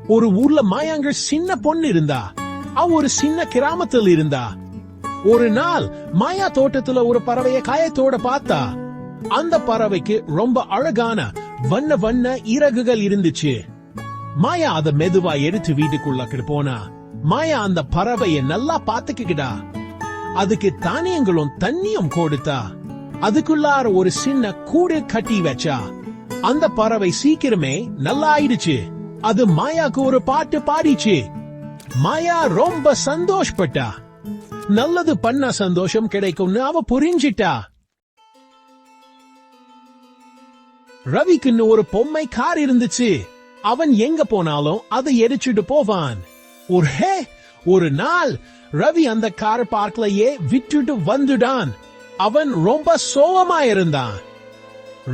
ஒரு ஊர்ல மாயாங்கிற சின்ன பொண்ணு இருந்தா. அவ ஒரு சின்ன கிராமத்தில் இருந்தா. ஒரு நாள் மாயா தோட்டத்துல ஒரு பறவைய காயத்தோட பார்த்தா. அந்த பறவைக்கு ரொம்ப அழகான வண்ண வண்ண இறகுகள் இருந்துச்சு. மாயா அத மெதுவா எடுத்து வீட்டுக்குள்ள போனா. மாயா அந்த பறவைய நல்லா பாத்துக்கிட்டா. அதுக்கு தானியங்களும் தண்ணியும் கொடுத்தா. அதுக்குள்ளார ஒரு சின்ன கூடு கட்டி வச்சா. அந்த பறவை சீக்கிரமே நல்லா ஆயிடுச்சு. அது மாயாக்கு ஒரு பாட்டு பாடிச்சு. மாயா ரொம்ப சந்தோஷப்பட்டா. நல்லது பண்ண சந்தோஷம் கிடைக்கும்னு அவ புரிஞ்சிட்டா. ரவிக்குன்னு ஒரு பொம்மை கார் இருந்துச்சு. அவன் எங்க போனாலும் அதை எரிச்சுட்டு போவான். ஒரு நாள் ரவி அந்த கார் பார்க்லயே விட்டுட்டு வந்துடான். அவன் ரொம்ப சோகமாயிருந்தான்.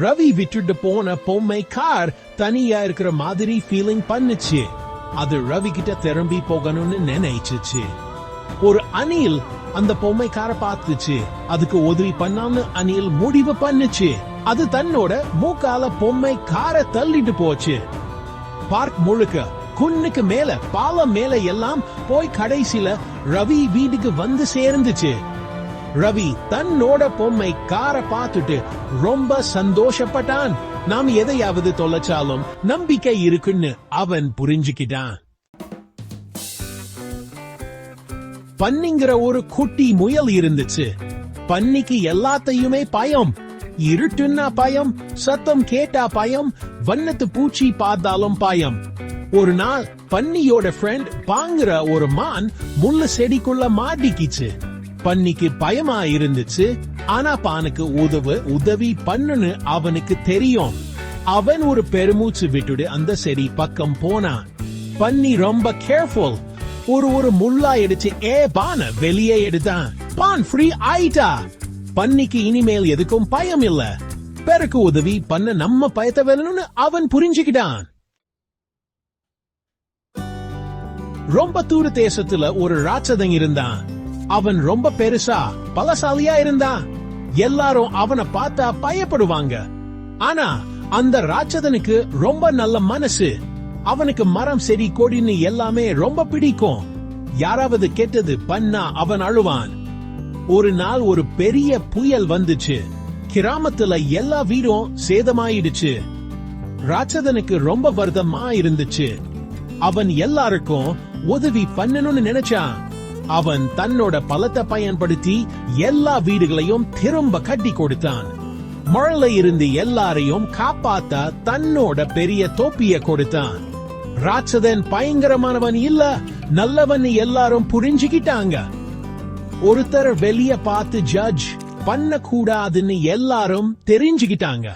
ரவி விட்டுட்டு போன பொம்மை கார் தனியா இருக்கிற மாதிரி ஃபீலிங் பண்ணுச்சு. அது ரவி கிட்ட திரும்பி போகணும்னு நினைச்சுச்சு. ஒரு அணில் அந்த பொம்மை காரை பார்த்துச்சு. அதுக்கு உதவி பண்ணாம அணில் முடிவு பண்ணுச்சு. அது தன்னோட மூக்கால பொம்மை காரை தள்ளிட்டு போச்சு. பார்க் முழுக்க குன்னுக்கு மேல பாலம் மேல எல்லாம் போய் கடைசியில ரவி வீட்டுக்கு வந்து சேர்ந்துச்சு. ரவி தன்னோட பொம்மை காரை பார்த்துட்டு ரொம்ப சந்தோஷப்பட்டான். நாம் எதையாவது தொலைச்சாலும் நம்பிக்கை இருக்குன்னு அவன் புரிஞ்சுக்கிட்டான். பன்னிங்கிற ஒரு குட்டி முயல் இருந்துச்சு. பன்னிக்கு எல்லாத்தையுமே பயம். இருட்டுன்னா பயம், சத்தம் கேட்டா பயம், வண்ணத்து பூச்சி பார்த்தாலும் பயம். ஒரு நாள் பன்னியோட ஃப்ரெண்ட் பாங்குற ஒரு மான் முள்ளு செடிக்குள்ள மாட்டிக்கிச்சு. பன்னிக்கு பயமா இருந்துச்சு. ஆனா பானுக்கு உதவி பண்ணுன்னு அவனுக்கு தெரியும். அவன் ஒரு பெருமூச்சு விட்டுடு அந்த செடி பக்கம் போனான். பன்னி ரொம்ப கேர்ஃபுல். ஒரு முள்ளா எடுத்து பான வெளியே எடுத்தான். பான் ஃப்ரீ ஆயிட்டா. பன்னிக்கு இனிமேல் எதுக்கும் பயம் இல்ல. பெருக்கு உதவி பண்ண நம்ம பயத்தை வேணும்னு அவன் புரிஞ்சுக்கிட்டான். ரொம்ப தூர தேசத்துல ஒரு ராட்சதன் இருந்தான். அவன் ரொம்ப பெருசா பலசாலியா இருந்தான். எல்லாரும் அவனை பார்த்தா பயப்படுவாங்க. ஆனா அந்த ராட்சதனுக்கு ரொம்ப நல்ல மனசு. அவனுக்கு மரம் செடி கொடின்னு எல்லாமே ரொம்ப பிடிக்கும். யாராவது கெட்டது பண்ணா அவன் அழுவான். ஒரு நாள் ஒரு பெரிய புயல் வந்துச்சு. கிராமத்துல எல்லா வீடும் சேதமாயிடுச்சு. ராட்சதனுக்கு ரொம்ப வருத்தமா இருந்துச்சு. அவன் எல்லாருக்கும் உதவி பண்ணணும்னு நினைச்சான். அவன் தன்னோட பலத்தை பயன்படுத்தி எல்லா வீடுகளையும் திரும்ப கட்டி கொடுத்தான். மழையில இருந்து எல்லாரையும் காப்பாத்த தன்னோட பெரிய தொப்பிய கொடுத்தான். ராட்சதன் பயங்கரமானவன் இல்ல, நல்லவன் எல்லாரும் புரிஞ்சுக்கிட்டாங்க. ஒருத்தர் வெளிய பார்த்து ஜட்ஜ் பண்ண கூடாதுன்னு எல்லாரும் தெரிஞ்சுக்கிட்டாங்க.